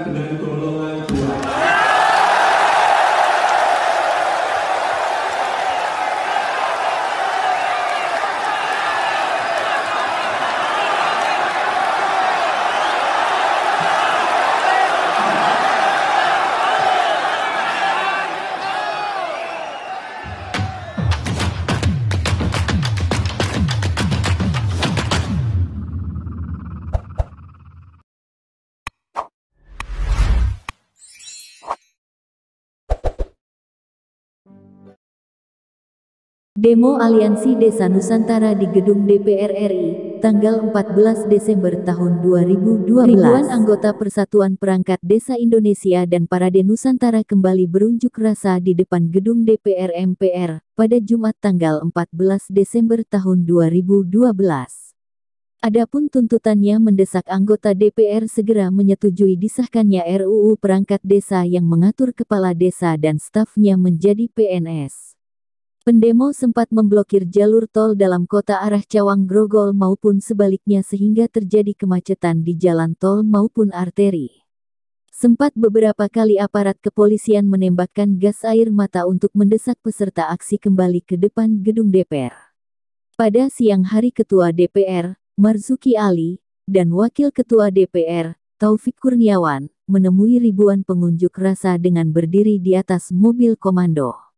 dengan golongan 2. Demo Aliansi Desa Nusantara di Gedung DPR RI, tanggal 14 Desember tahun 2012. Ribuan anggota Persatuan Perangkat Desa Indonesia dan Parade Nusantara kembali berunjuk rasa di depan Gedung DPR MPR, pada Jumat tanggal 14 Desember tahun 2012. Adapun tuntutannya mendesak anggota DPR segera menyetujui disahkannya RUU Perangkat Desa yang mengatur kepala desa dan stafnya menjadi PNS. Pendemo sempat memblokir jalur tol dalam kota arah Cawang Grogol maupun sebaliknya sehingga terjadi kemacetan di jalan tol maupun arteri. Sempat beberapa kali aparat kepolisian menembakkan gas air mata untuk mendesak peserta aksi kembali ke depan gedung DPR. Pada siang hari Ketua DPR, Marzuki Ali, dan Wakil Ketua DPR, Taufik Kurniawan, menemui ribuan pengunjuk rasa dengan berdiri di atas mobil komando.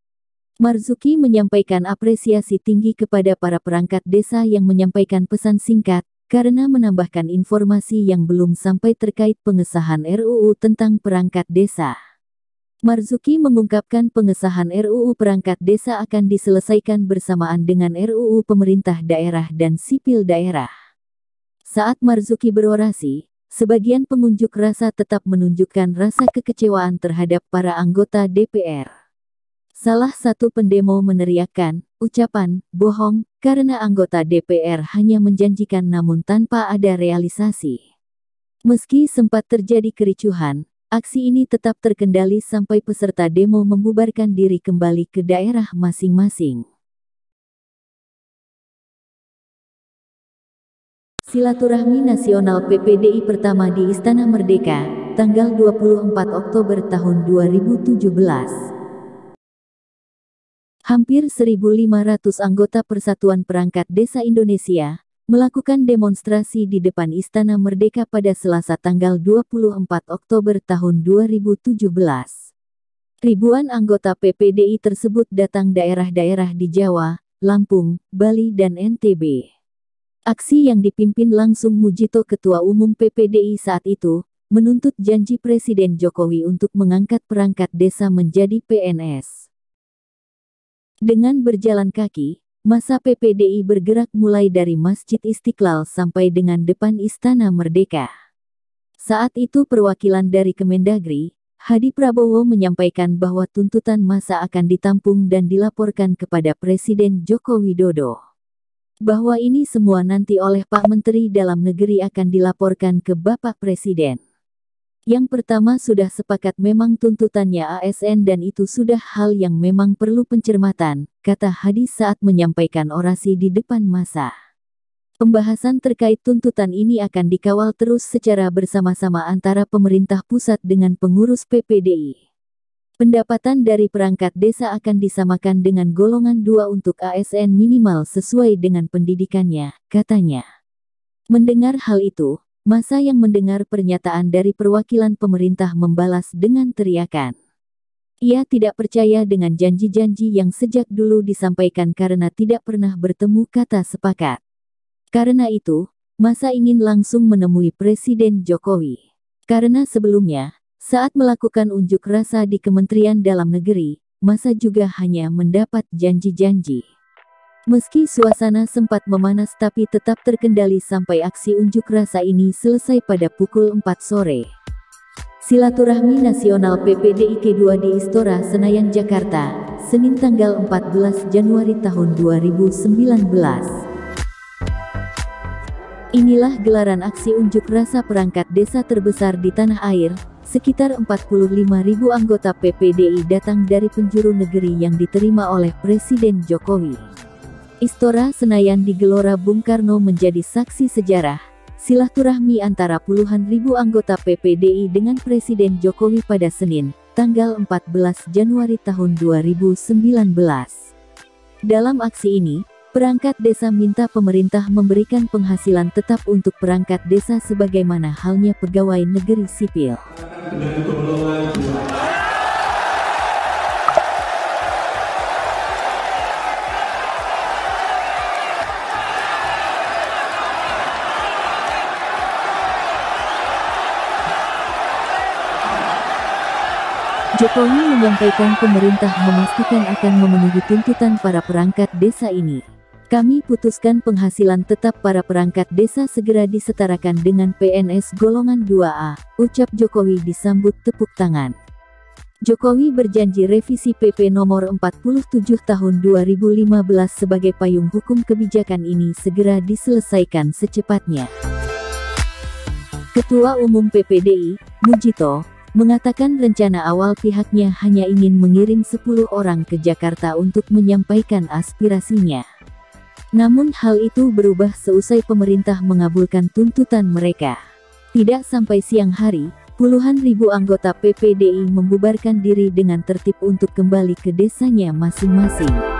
Marzuki menyampaikan apresiasi tinggi kepada para perangkat desa yang menyampaikan pesan singkat, karena menambahkan informasi yang belum sampai terkait pengesahan RUU tentang perangkat desa. Marzuki mengungkapkan pengesahan RUU perangkat desa akan diselesaikan bersamaan dengan RUU pemerintah daerah dan sipil daerah. Saat Marzuki berorasi, sebagian pengunjuk rasa tetap menunjukkan rasa kekecewaan terhadap para anggota DPR. Salah satu pendemo meneriakkan, ucapan, bohong, karena anggota DPR hanya menjanjikan namun tanpa ada realisasi. Meski sempat terjadi kericuhan, aksi ini tetap terkendali sampai peserta demo membubarkan diri kembali ke daerah masing-masing. Silaturahmi Nasional PPDI pertama di Istana Merdeka, tanggal 24 Oktober tahun 2017. Hampir 1.500 anggota Persatuan Perangkat Desa Indonesia melakukan demonstrasi di depan Istana Merdeka pada Selasa tanggal 24 Oktober tahun 2017. Ribuan anggota PPDI tersebut datang daerah-daerah di Jawa, Lampung, Bali dan NTB. Aksi yang dipimpin langsung Mujito Ketua Umum PPDI saat itu, menuntut janji Presiden Jokowi untuk mengangkat perangkat desa menjadi PNS. Dengan berjalan kaki, massa PPDI bergerak mulai dari Masjid Istiqlal sampai dengan depan Istana Merdeka. Saat itu perwakilan dari Kemendagri, Hadi Prabowo menyampaikan bahwa tuntutan massa akan ditampung dan dilaporkan kepada Presiden Joko Widodo. Bahwa ini semua nanti oleh Pak Menteri Dalam Negeri akan dilaporkan ke Bapak Presiden. Yang pertama sudah sepakat memang tuntutannya ASN dan itu sudah hal yang memang perlu pencermatan, kata Hadi saat menyampaikan orasi di depan massa. Pembahasan terkait tuntutan ini akan dikawal terus secara bersama-sama antara pemerintah pusat dengan pengurus PPDI. Pendapatan dari perangkat desa akan disamakan dengan golongan 2 untuk ASN minimal sesuai dengan pendidikannya, katanya. Mendengar hal itu, massa yang mendengar pernyataan dari perwakilan pemerintah membalas dengan teriakan. Ia tidak percaya dengan janji-janji yang sejak dulu disampaikan karena tidak pernah bertemu kata sepakat. Karena itu, massa ingin langsung menemui Presiden Jokowi. Karena sebelumnya, saat melakukan unjuk rasa di Kementerian Dalam Negeri, massa juga hanya mendapat janji-janji. Meski suasana sempat memanas tapi tetap terkendali sampai aksi unjuk rasa ini selesai pada pukul 4 sore. Silaturahmi Nasional PPDI Ke-2 di Istora Senayan Jakarta, Senin tanggal 14 Januari tahun 2019. Inilah gelaran aksi unjuk rasa perangkat desa terbesar di tanah air. Sekitar 45.000 anggota PPDI datang dari penjuru negeri yang diterima oleh Presiden Jokowi. Istora Senayan di Gelora Bung Karno menjadi saksi sejarah, Silaturahmi antara puluhan ribu anggota PPDI dengan Presiden Jokowi pada Senin, tanggal 14 Januari tahun 2019. Dalam aksi ini, perangkat desa minta pemerintah memberikan penghasilan tetap untuk perangkat desa sebagaimana halnya pegawai negeri sipil. Jokowi menyampaikan pemerintah memastikan akan memenuhi tuntutan para perangkat desa ini. Kami putuskan penghasilan tetap para perangkat desa segera disetarakan dengan PNS golongan 2A, ucap Jokowi disambut tepuk tangan. Jokowi berjanji revisi PP nomor 47 tahun 2015 sebagai payung hukum kebijakan ini segera diselesaikan secepatnya. Ketua Umum PPDI, Mujito, mengatakan rencana awal pihaknya hanya ingin mengirim 10 orang ke Jakarta untuk menyampaikan aspirasinya. Namun hal itu berubah seusai pemerintah mengabulkan tuntutan mereka. Tidak sampai siang hari, puluhan ribu anggota PPDI membubarkan diri dengan tertib untuk kembali ke desanya masing-masing.